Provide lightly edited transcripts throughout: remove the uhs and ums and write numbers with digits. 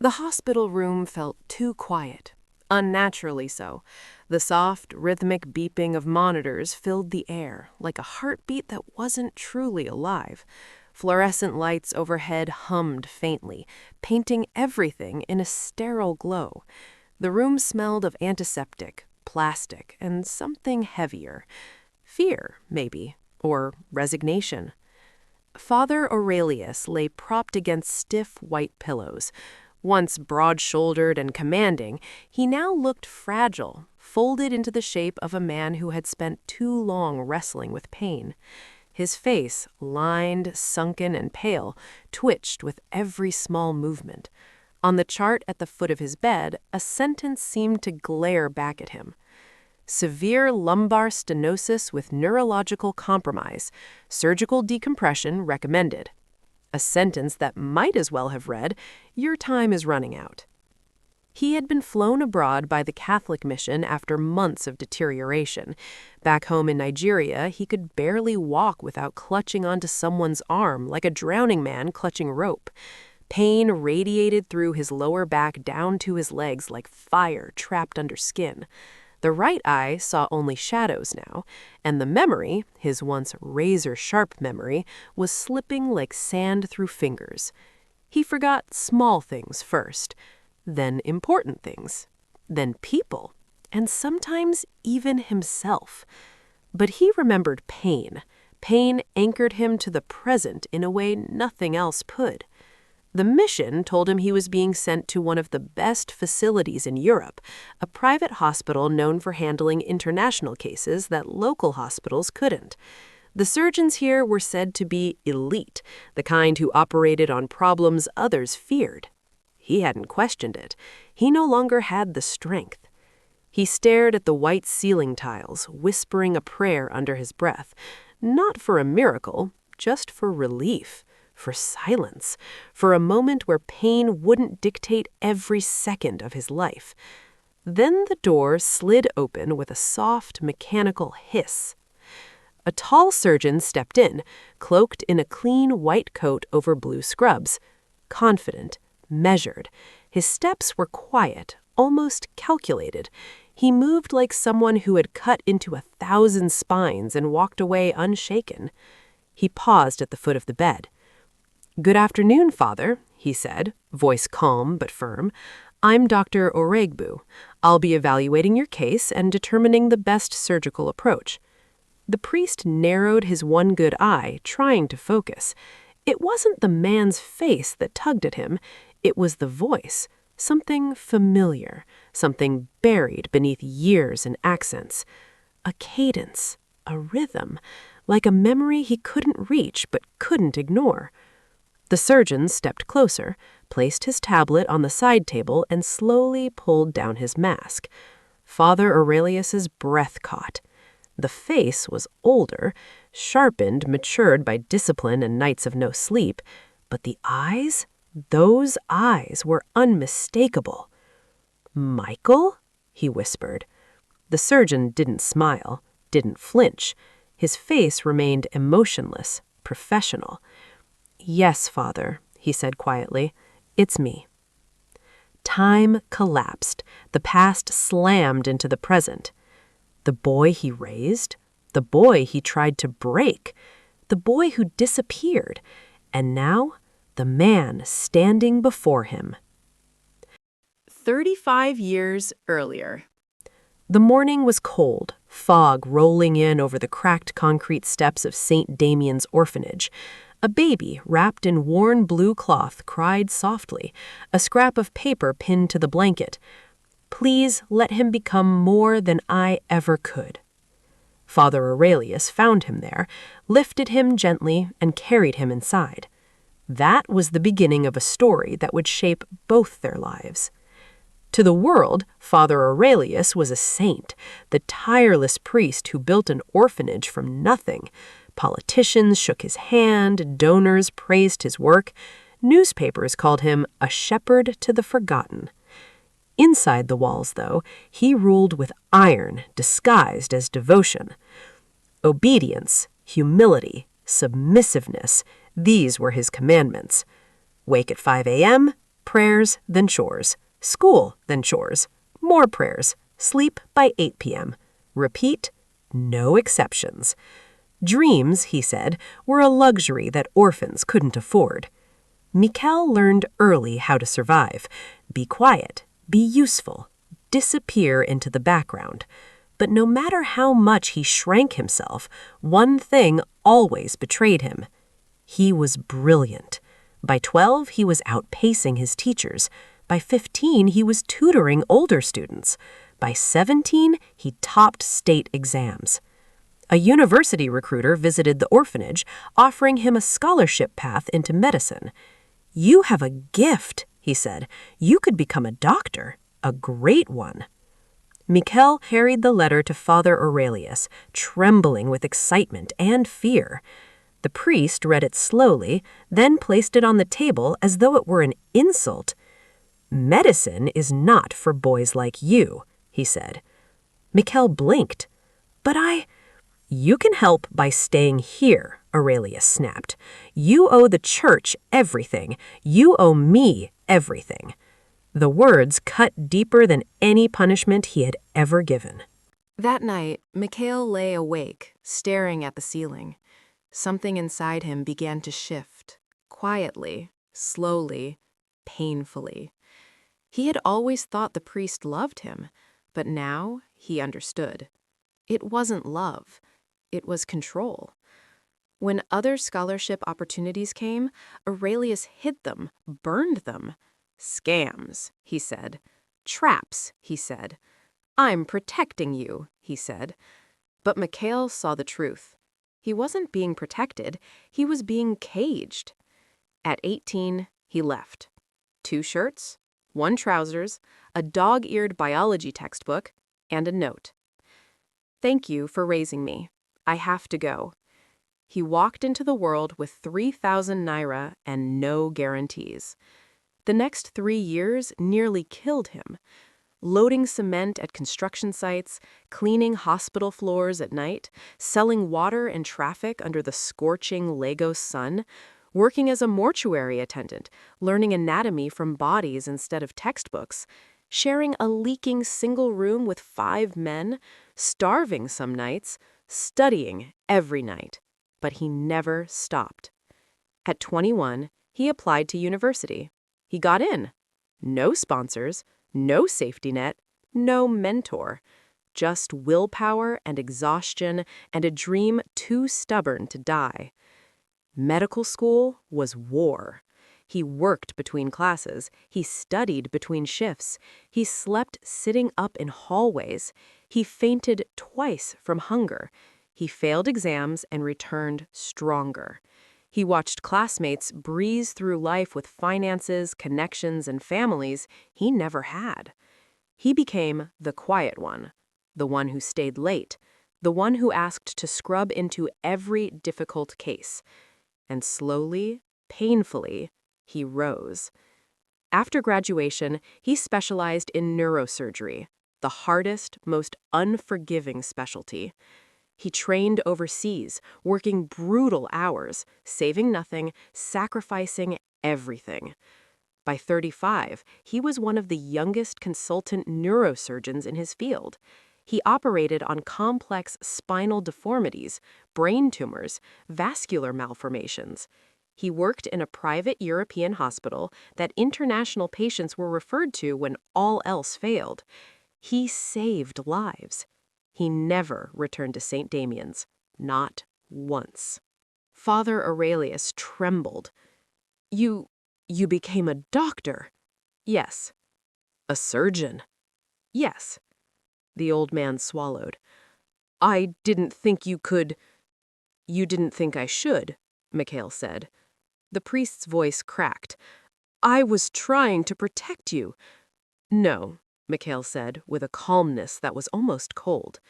The hospital room felt too quiet, unnaturally so. The soft, rhythmic beeping of monitors filled the air, like a heartbeat that wasn't truly alive. Fluorescent lights overhead hummed faintly, painting everything in a sterile glow. The room smelled of antiseptic, plastic, and something heavier. Fear, maybe, or resignation. Father Aurelius lay propped against stiff white pillows. Once broad-shouldered and commanding, he now looked fragile, folded into the shape of a man who had spent too long wrestling with pain. His face, lined, sunken, and pale, twitched with every small movement. On the chart at the foot of his bed, a sentence seemed to glare back at him. Severe lumbar stenosis with neurological compromise. Surgical decompression recommended. A sentence that might as well have read, "Your time is running out." He had been flown abroad by the Catholic mission after months of deterioration. Back home in Nigeria, he could barely walk without clutching onto someone's arm like a drowning man clutching rope. Pain radiated through his lower back down to his legs like fire trapped under skin. The right eye saw only shadows now, and the memory, his once razor-sharp memory, was slipping like sand through fingers. He forgot small things first, then important things, then people, and sometimes even himself. But he remembered pain. Pain anchored him to the present in a way nothing else could. The mission told him he was being sent to one of the best facilities in Europe, a private hospital known for handling international cases that local hospitals couldn't. The surgeons here were said to be elite, the kind who operated on problems others feared. He hadn't questioned it. He no longer had the strength. He stared at the white ceiling tiles, whispering a prayer under his breath, not for a miracle, just for relief. For silence, for a moment where pain wouldn't dictate every second of his life. Then the door slid open with a soft, mechanical hiss. A tall surgeon stepped in, cloaked in a clean white coat over blue scrubs. Confident, measured. His steps were quiet, almost calculated. He moved like someone who had cut into 1,000 spines and walked away unshaken. He paused at the foot of the bed. "Good afternoon, Father," he said, voice calm but firm. "I'm Dr. Oregbu. I'll be evaluating your case and determining the best surgical approach." The priest narrowed his one good eye, trying to focus. It wasn't the man's face that tugged at him. It was the voice, something familiar, something buried beneath years and accents. A cadence, a rhythm, like a memory he couldn't reach but couldn't ignore. The surgeon stepped closer, placed his tablet on the side table, and slowly pulled down his mask. Father Aurelius's breath caught. The face was older, sharpened, matured by discipline and nights of no sleep, but the eyes, those eyes were unmistakable. "Mikel?" he whispered. The surgeon didn't smile, didn't flinch. His face remained emotionless, professional. "Yes, Father," he said quietly. "It's me." Time collapsed. The past slammed into the present. The boy he raised, the boy he tried to break, the boy who disappeared, and now the man standing before him. 35 years earlier. The morning was cold, fog rolling in over the cracked concrete steps of St. Damian's orphanage. A baby, wrapped in worn blue cloth, cried softly, a scrap of paper pinned to the blanket. "Please let him become more than I ever could." Father Aurelius found him there, lifted him gently, and carried him inside. That was the beginning of a story that would shape both their lives. To the world, Father Aurelius was a saint, the tireless priest who built an orphanage from nothing. Politicians shook his hand, donors praised his work, newspapers called him a shepherd to the forgotten. Inside the walls, though, he ruled with iron, disguised as devotion. Obedience, humility, submissiveness, these were his commandments. Wake at 5 a.m., Prayers, then chores. School, then chores. More prayers. Sleep by 8 p.m. Repeat, no exceptions. Dreams, he said, were a luxury that orphans couldn't afford. Mikel learned early how to survive. Be quiet, be useful, disappear into the background. But no matter how much he shrank himself, one thing always betrayed him. He was brilliant. By 12, he was outpacing his teachers. By 15, he was tutoring older students. By 17, he topped state exams. A university recruiter visited the orphanage, offering him a scholarship path into medicine. "You have a gift," he said. "You could become a doctor, a great one." Mikel carried the letter to Father Aurelius, trembling with excitement and fear. The priest read it slowly, then placed it on the table as though it were an insult. "Medicine is not for boys like you," he said. Mikel blinked. "But You can help by staying here," Aurelius snapped. "You owe the church everything. You owe me everything." The words cut deeper than any punishment he had ever given. That night, Mikel lay awake, staring at the ceiling. Something inside him began to shift, quietly, slowly, painfully. He had always thought the priest loved him, but now he understood. It wasn't love. It was control. When other scholarship opportunities came, Aurelius hid them, burned them. "Scams," he said. "Traps," he said. "I'm protecting you," he said. But Mikel saw the truth. He wasn't being protected, he was being caged. At 18, he left. 2 shirts, 1 trousers, a dog-eared biology textbook, and a note. "Thank you for raising me. I have to go." He walked into the world with 3,000 naira and no guarantees. The next 3 years nearly killed him. Loading cement at construction sites, cleaning hospital floors at night, selling water in traffic under the scorching Lagos sun, working as a mortuary attendant, learning anatomy from bodies instead of textbooks, sharing a leaking single room with 5 men, starving some nights, studying every night. But he never stopped. At 21, he applied to university. He got in. No sponsors, no safety net, no mentor. Just willpower and exhaustion and a dream too stubborn to die. Medical school was war. He worked between classes. He studied between shifts. He slept sitting up in hallways. He fainted twice from hunger. He failed exams and returned stronger. He watched classmates breeze through life with finances, connections, and families he never had. He became the quiet one, the one who stayed late, the one who asked to scrub into every difficult case. And slowly, painfully, he rose. After graduation, he specialized in neurosurgery, the hardest, most unforgiving specialty. He trained overseas, working brutal hours, saving nothing, sacrificing everything. By 35, he was one of the youngest consultant neurosurgeons in his field. He operated on complex spinal deformities, brain tumors, vascular malformations. He worked in a private European hospital that international patients were referred to when all else failed. He saved lives. He never returned to St. Damian's, not once. Father Aurelius trembled. You became a doctor?" "Yes." "A surgeon?" "Yes." The old man swallowed. "I didn't think you could—" "You didn't think I should," Mikel said. The priest's voice cracked. "I was trying to protect you." "No," Mikel said, with a calmness that was almost cold.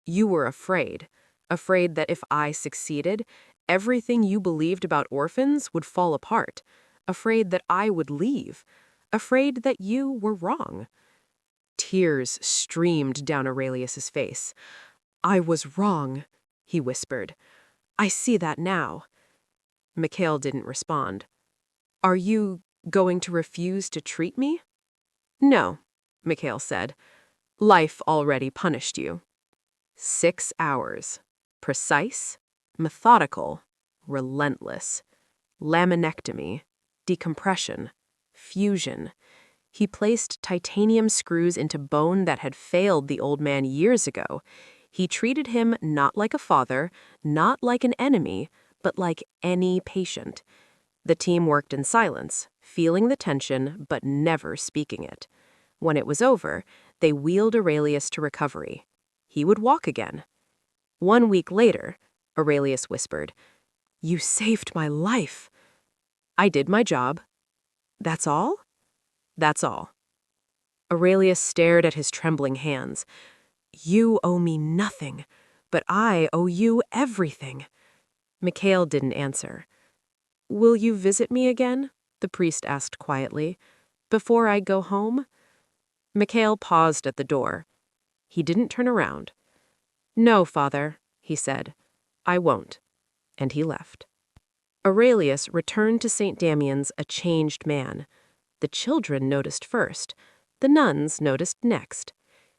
"You were afraid that if I succeeded, everything you believed about orphans would fall apart, afraid that I would leave, afraid that you were wrong." Tears streamed down Aurelius's face. "I was wrong," he whispered. "I see that now." Mikel didn't respond. "Are you Going to refuse to treat me? No, Mikel said. Life already punished you. 6 hours. Precise, methodical, relentless. Laminectomy, decompression, fusion. He placed titanium screws into bone that had failed the old man years ago. He treated him not like a father, not like an enemy, but like any patient. The team worked in silence, feeling the tension but never speaking it. When it was over, they wheeled Aurelius to recovery. He would walk again. 1 week later, Aurelius whispered, "You saved my life." "I did my job." "That's all?" "That's all." Aurelius stared at his trembling hands. "You owe me nothing, but I owe you everything." Mikel didn't answer. "Will you visit me again?" the priest asked quietly. "Before I go home?" Mikel paused at the door. He didn't turn around. "No, Father," he said. "I won't." And he left. Aurelius returned to St. Damian's a changed man. The children noticed first. The nuns noticed next.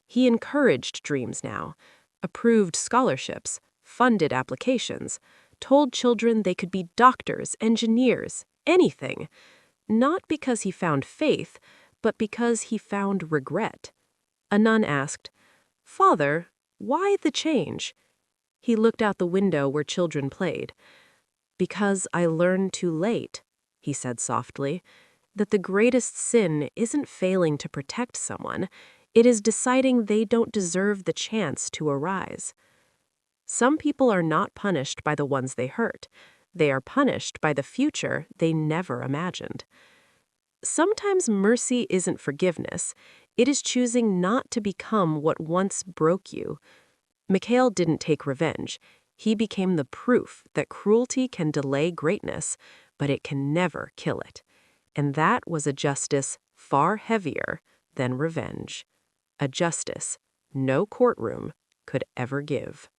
He encouraged dreams now, approved scholarships, funded applications, told children they could be doctors, engineers, anything. Not because he found faith, but because he found regret. A nun asked, "Father, why the change?" He looked out the window where children played. "Because I learned too late," he said softly, "that the greatest sin isn't failing to protect someone, it is deciding they don't deserve the chance to arise." Some people are not punished by the ones they hurt. They are punished by the future they never imagined. Sometimes mercy isn't forgiveness. It is choosing not to become what once broke you. Mikel didn't take revenge. He became the proof that cruelty can delay greatness, but it can never kill it. And that was a justice far heavier than revenge. A justice no courtroom could ever give.